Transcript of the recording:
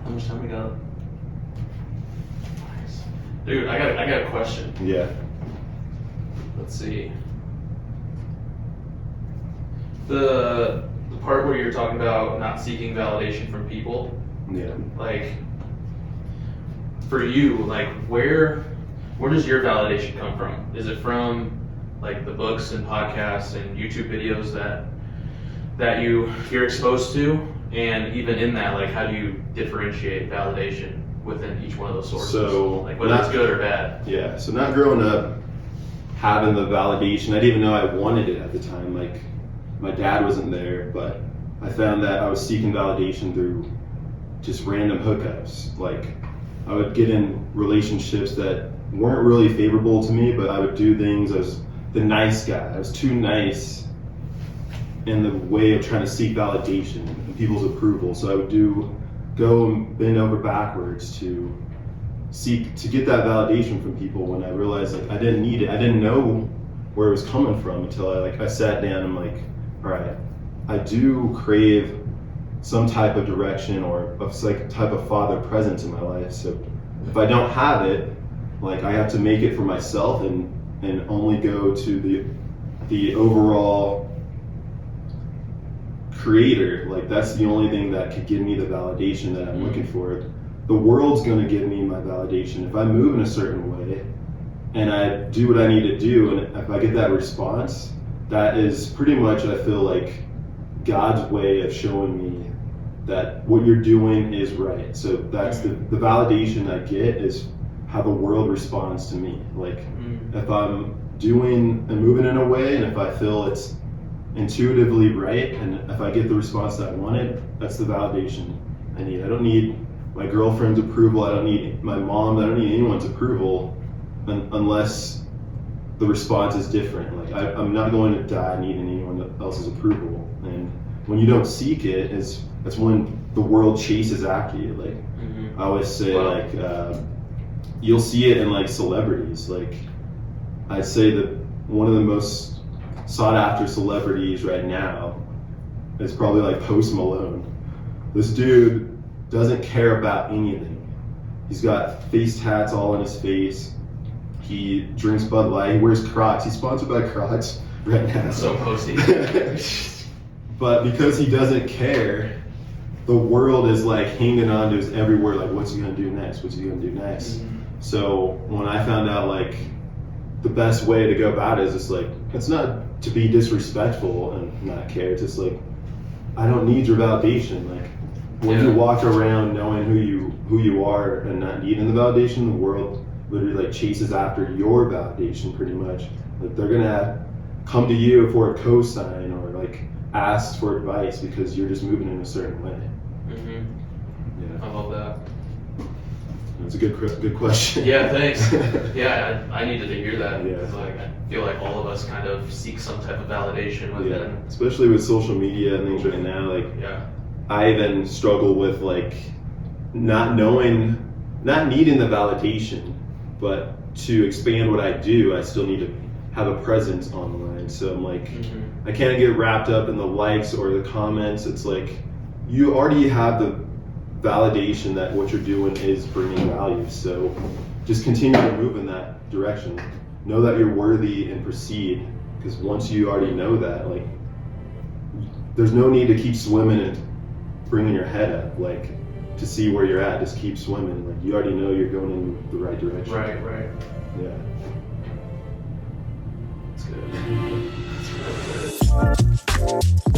How much time we got? Nice. Dude, I got a question. Yeah. Let's see. The part where you're talking about not seeking validation from people, Yeah. like, for you, like, where does your validation come from? Is it from, like, the books and podcasts and YouTube videos that you're exposed to? And even in that, like, how do you differentiate validation within each one of those sources? So, like, whether it's good or bad. Yeah, so not growing up having the validation, I didn't even know I wanted it at the time. Like, my dad wasn't there, but I found that I was seeking validation through just random hookups. Like, I would get in relationships that weren't really favorable to me, but I would do things as the nice guy. I was too nice in the way of trying to seek validation and people's approval. So I would go and bend over backwards to get that validation from people when I realized, like, I didn't need it. I didn't know where it was coming from until I sat down and I'm like, all right, I do crave some type of direction or like type of father presence in my life. So if I don't have it, like, I have to make it for myself and only go to the overall creator. Like, that's the only thing that could give me the validation that I'm looking for. The world's going to give me my validation if I move in a certain way and I do what I need to do, and if I get that response, that is pretty much, I feel like, God's way of showing me that what you're doing is right. So that's the validation I get is how the world responds to me. Like, if I'm doing and moving in a way, and if I feel it's intuitively right, and if I get the response that I wanted, that's the validation I need. I don't need my girlfriend's approval. I don't need my mom. I don't need anyone's approval unless the response is different. Like, I'm not going to die needing anyone else's approval. And when you don't seek it, that's when the world chases after you. Like, I always say, like, you'll see it in, like, celebrities. Like, I'd say that one of the most sought after celebrities right now is probably, like, Post Malone. This dude doesn't care about anything. He's got face tats all on his face. He drinks Bud Light. He wears Crocs. He's sponsored by Crocs right now. So posty. But because he doesn't care, the world is, like, hanging on to his every word. Like, what's he gonna do next? What's he gonna do next? So when I found out, like, the best way to go about it is just, like, it's not to be disrespectful and not care. It's just like, I don't need your validation. Like, when you walk around knowing who you are and not needing the validation, the world literally, like, chases after your validation pretty much. Like, they're gonna come to you for a cosign or, like, ask for advice because you're just moving in a certain way. Yeah. I love that. That's a good question. Yeah, thanks. Yeah, I needed to hear that. Yeah. Because, like, I feel like all of us kind of seek some type of validation within. Yeah. Especially with social media and things right now. Like, I even struggle with, like, not needing the validation, but to expand what I do, I still need to have a presence online. So I'm like, I can't get wrapped up in the likes or the comments. It's like, you already have the validation that what you're doing is bringing value. So just continue to move in that direction. Know that you're worthy and proceed, because once you already know that, like, there's no need to keep swimming and bringing your head up, like, to see where you're at. Just keep swimming. Like, you already know you're going in the right direction. Right. Yeah. That's good. That's really good.